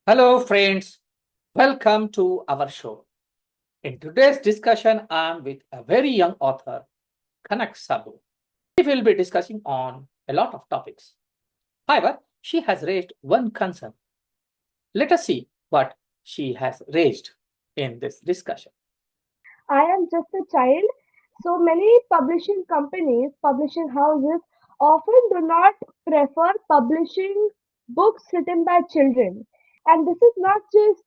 Hello, friends. Welcome to our show. In today's discussion, I'm with a very young author, Khanak Saboo. We will be discussing on a lot of topics. However, she has raised one concern. Let us see what she has raised in this discussion. I am just a child. So many publishing companies, publishing houses often do not prefer publishing books written by children. And this is not just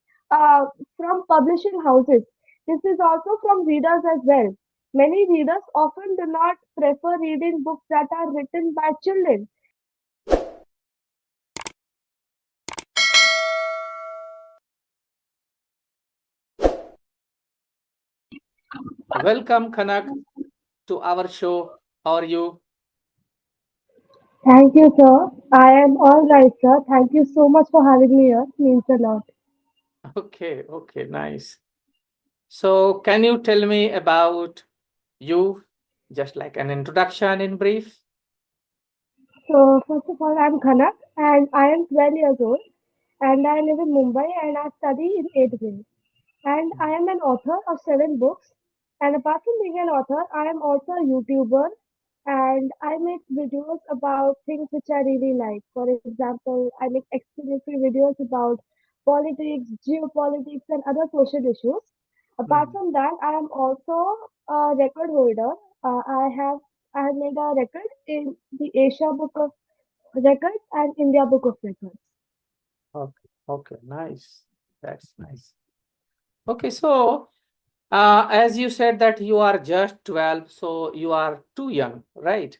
from publishing houses, this is also from readers as well. Many readers often do not prefer reading books that are written by children. Welcome, Khanak, to our show. How are you? Thank you, sir. I am all right, sir. Thank you so much for having me here. Means a lot. Okay, nice. So, can you tell me about you, just like an introduction in brief? So, first of all, I'm Khanak and I am 12 years old and I live in Mumbai and I study in 8th grade. And I am an author of 7 books. And apart from being an author, I am also a YouTuber and I make videos about things which I really like. For example, I make explanatory videos about politics, geopolitics, and other social issues. Apart Hmm. from that, I am also a record holder. I have made a record in the Asia Book of Records and India Book of Records. Okay, nice. That's nice. Okay, so as you said that you are just 12, so you are too young, right?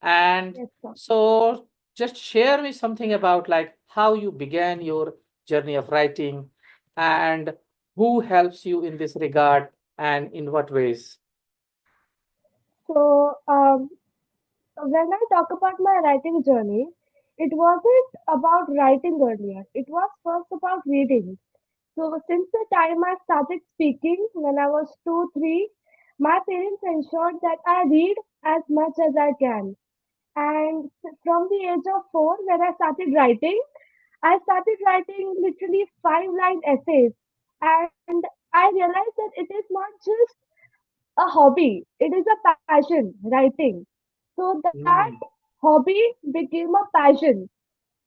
And Yes, sir. so just share me something about like how you began your journey of writing and who helps you in this regard and in what ways. So, when I talk about my writing journey, it wasn't about writing earlier. It was first about reading. So since the time I started speaking when I was 2, 3, my parents ensured that I read as much as I can. And from the age of 4, when I started writing literally 5-line essays. And I realized that it is not just a hobby, it is a passion, writing. So that Mm, hobby became a passion.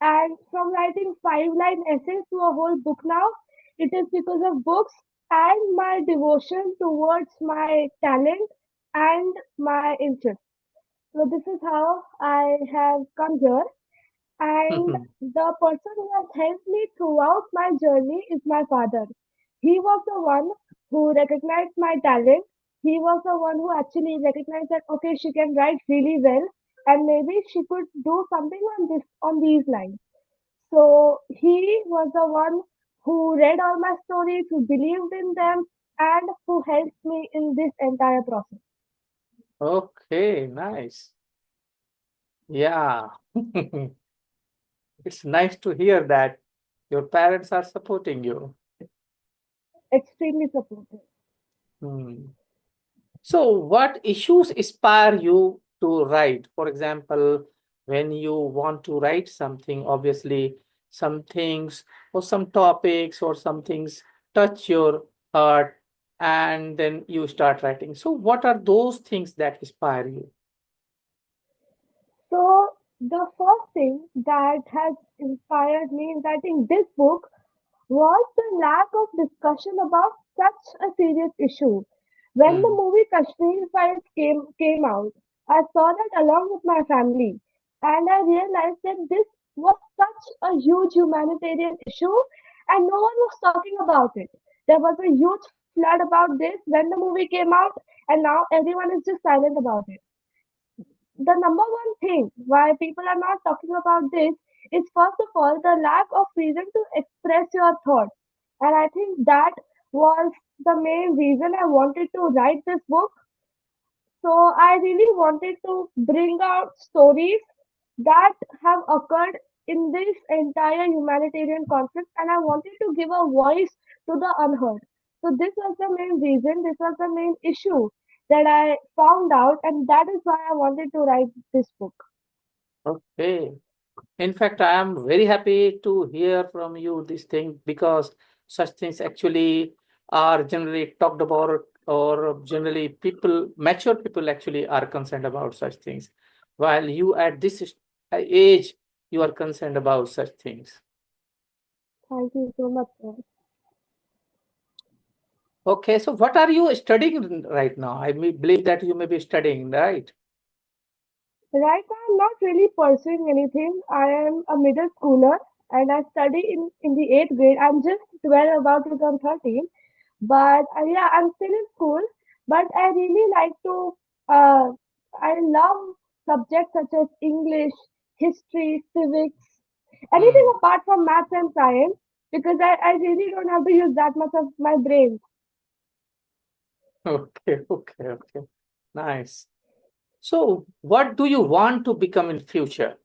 And from writing 5-line essays to a whole book now, it is because of books and my devotion towards my talent and my interest. So this is how I have come here. And the person who has helped me throughout my journey is my father. He was the one who recognized my talent. He was the one who actually recognized that okay, she can write really well, and maybe she could do something on these lines. So he was the one who read all my stories, who believed in them, and who helped me in this entire process. okay, nice. Yeah. It's nice to hear that your parents are supporting you. Extremely supportive. Hmm. So, what issues inspire you to write? For example, when you want to write something, obviously, some things or some topics or some things touch your heart, and then you start writing. So, what are those things that inspire you? So the first thing that has inspired me in writing this book was the lack of discussion about such a serious issue. When the Hmm. movie Kashmir Files came out, I saw that along with my family, and I realized that this was such a huge humanitarian issue, and no one was talking about it. There was a huge flood about this when the movie came out, and now everyone is just silent about it. The number one thing why people are not talking about this is first of all the lack of freedom to express your thoughts. And I think that was the main reason I wanted to write this book. So I really wanted to bring out stories that have occurred in this entire humanitarian conflict, and I wanted to give a voice to the unheard. So this was the main reason, this was the main issue that I found out, and that is why I wanted to write this book. Okay. In fact, I am very happy to hear from you this thing because such things actually are generally talked about, or generally people, mature people actually are concerned about such things. While you at this age, you are concerned about such things. Thank you so much, sir. Okay, so what are you studying right now? Believe that you may be studying, right? Right now, I'm not really pursuing anything. I am a middle schooler and I study in the eighth grade. I'm just 12, about to turn 13. But yeah, I'm still in school. But I really like to, I love subjects such as English, history, civics, anything Hmm. apart from maths and science because I really don't have to use that much of my brain. Okay, okay, okay. Nice. So, what do you want to become in future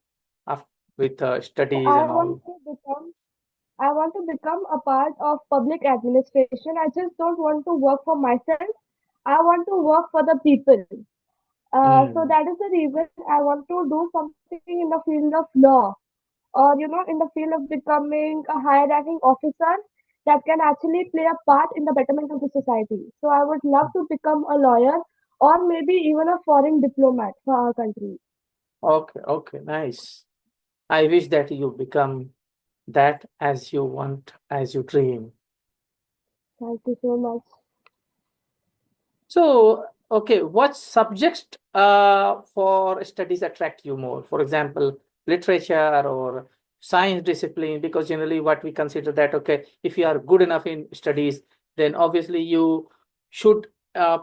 after, with So studies and all? I want to become a part of public administration. I just don't want to work for myself. I want to work for the people. So Hmm. that is the reason I want to do something in the field of law or, in the field of becoming a high ranking officer that can actually play a part in the betterment of the society. So I would love to become a lawyer or maybe even a foreign diplomat for our country. Okay, okay, nice. I wish that you become that as you want, as you dream. Thank you so much. So, okay, what subjects for studies attract you more? For example, literature or science discipline, because generally what we consider that, okay, if you are good enough in studies, then obviously you should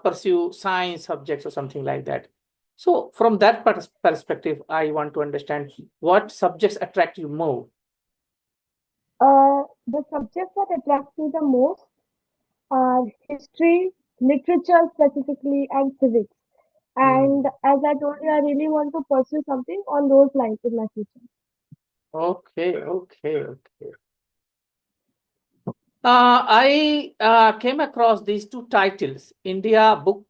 pursue science subjects or something like that. So, from that perspective, I want to understand what subjects attract you more. The subjects that attract me the most are history, literature specifically, and civics. And Hmm. as I told you, I really want to pursue something on those lines in my future. Okay, okay, okay. I came across these two titles, India Book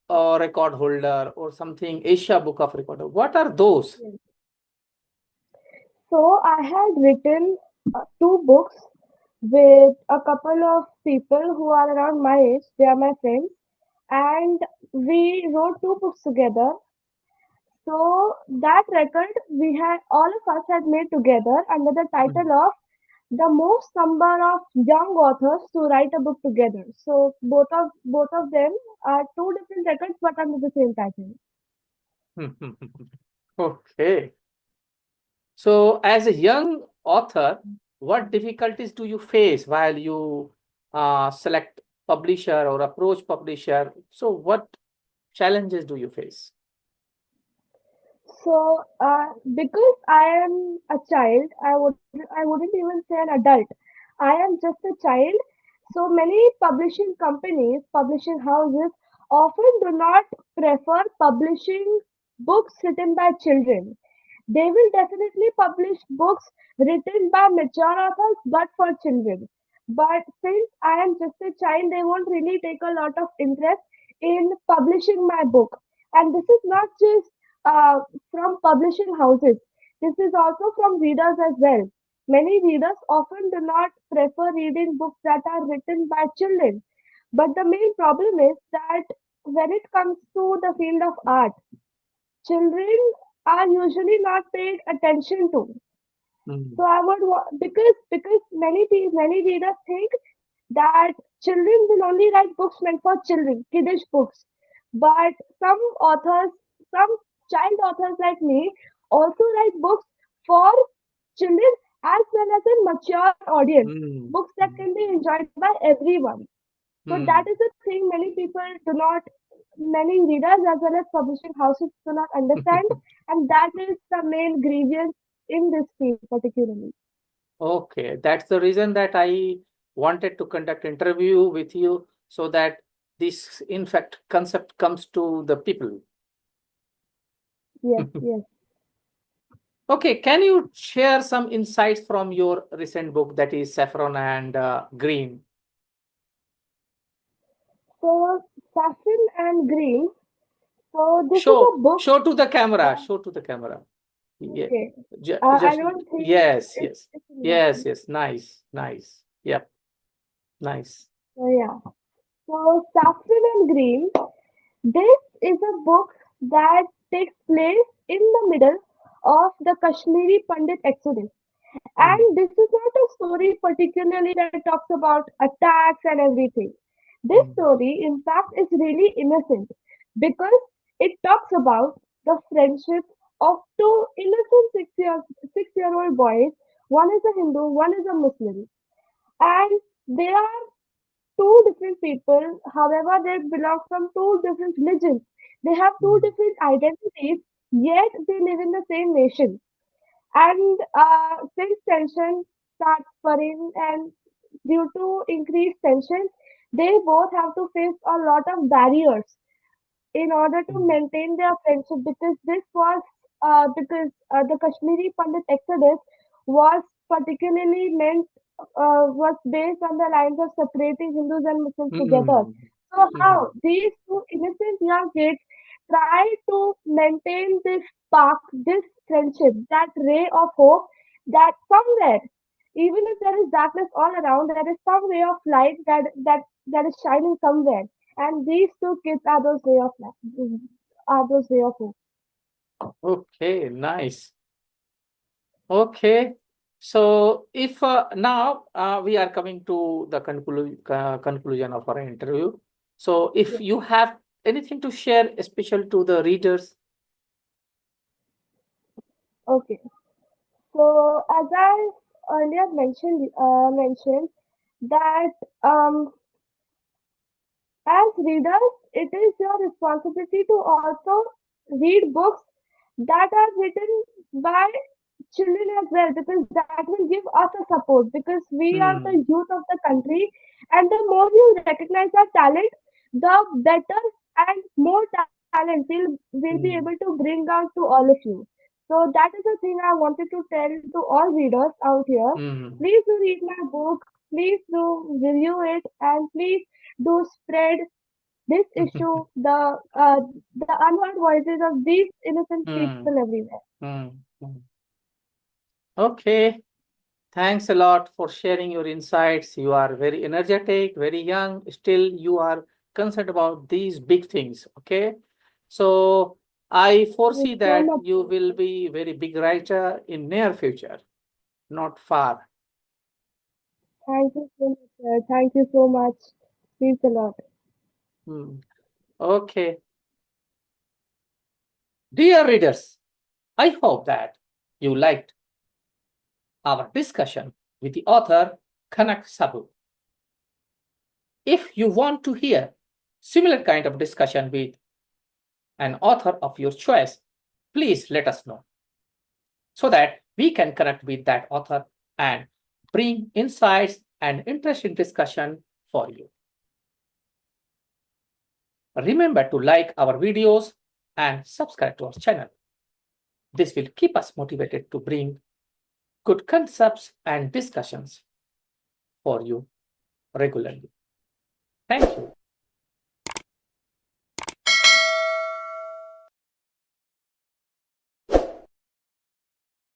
Record Holder or something, Asia Book of Record. What are those? Yes. So I had written two books with a couple of people who are around my age. They are my friends, and we wrote two books together. So that record we had all of us had made together under the Mm. title of the most number of young authors to write a book together. So both of them are two different records but under the same title. Okay. So, as a young author, what difficulties do you face while you select publisher or approach publisher? So, what challenges do you face? So because I am a child, I wouldn't even say an adult. I am just a child. So many publishing companies, publishing houses often do not prefer publishing books written by children. They will definitely publish books written by mature authors, but for children. But since I am just a child, they won't really take a lot of interest in publishing my book. And this is not just from publishing houses. This is also from readers as well. Many readers often do not prefer reading books that are written by children. But the main problem is that when it comes to the field of art, children are usually not paid attention to. Mm. So because many readers think that children will only write books meant for children, kiddish books. But some authors, some child authors like me, also write books for children as well as a mature audience. Mm. Books that can be enjoyed by everyone. So that Mm. is the thing many readers as well as publishing houses do not understand, and that is the main grievance in this field particularly. Okay, that's the reason that I wanted to conduct interview with you so that this, in fact, concept comes to the people. Yes, yes. Okay, can you share some insights from your recent book that is Saffron and Green? So Saffron and Green. So this is a Show, book. show to the camera, Uh, show to the camera. Yeah, Okay. I just don't think yes, it's, yes, it's yes, important. yes. Nice, nice. Yep, nice. So yeah. So Saffron and Green. This is a book that takes place in the middle of the Kashmiri Pandit exodus. Mm, And this is not a story particularly that talks about attacks and everything. This mm, story, in fact, is really innocent because it talks about the friendship of two innocent 6-year-old boys. One is a Hindu, one is a Muslim. And they are two different people. However, they belong from two different religions. They have two mm, different identities, yet they live in the same nation. And since tension starts spurring and due to increased tension, they both have to face a lot of barriers in order to mm, maintain their friendship because this was because the Kashmiri Pandit exodus was particularly meant was based on the lines of separating Hindus and Muslims together. mm, So mm, how these two innocent young kids try to maintain this spark, this friendship, that ray of hope that somewhere, even if there is darkness all around, there is some ray of light that is shining somewhere. And these two kids are those ray of light, are those ray of hope. okay, nice. Okay. So if now we are coming to the conclusion of our interview. So if Yes. you have anything to share, especially to the readers. Okay. So as I earlier mentioned that as readers, it is your responsibility to also read books that are written by children as well, because that will give us a support because we are the Hmm. youth of the country, and the more you recognize our talent, the better and more talent will be able Hmm. to bring out to all of you. So that is the thing I wanted to tell to all readers out here. Hmm. Please do read my book, please do review it, and please do spread this issue, the unheard voices of these innocent Hmm. people everywhere. Hmm. Hmm. Okay. Thanks a lot for sharing your insights. You are very energetic, very young. Still, you are concerned about these big things. Okay. So I foresee Thank you so that much. you will be very big writer in near future, not far. Thank you so much, sir. Thank you so much. Means a lot. Hmm. Okay. Dear readers, I hope that you liked our discussion with the author Khanak Saboo. If you want to hear similar kind of discussion with an author of your choice, please let us know so that we can connect with that author and bring insights and interesting discussion for you. Remember to like our videos and subscribe to our channel. This will keep us motivated to bring good concepts and discussions for you regularly. Thank you.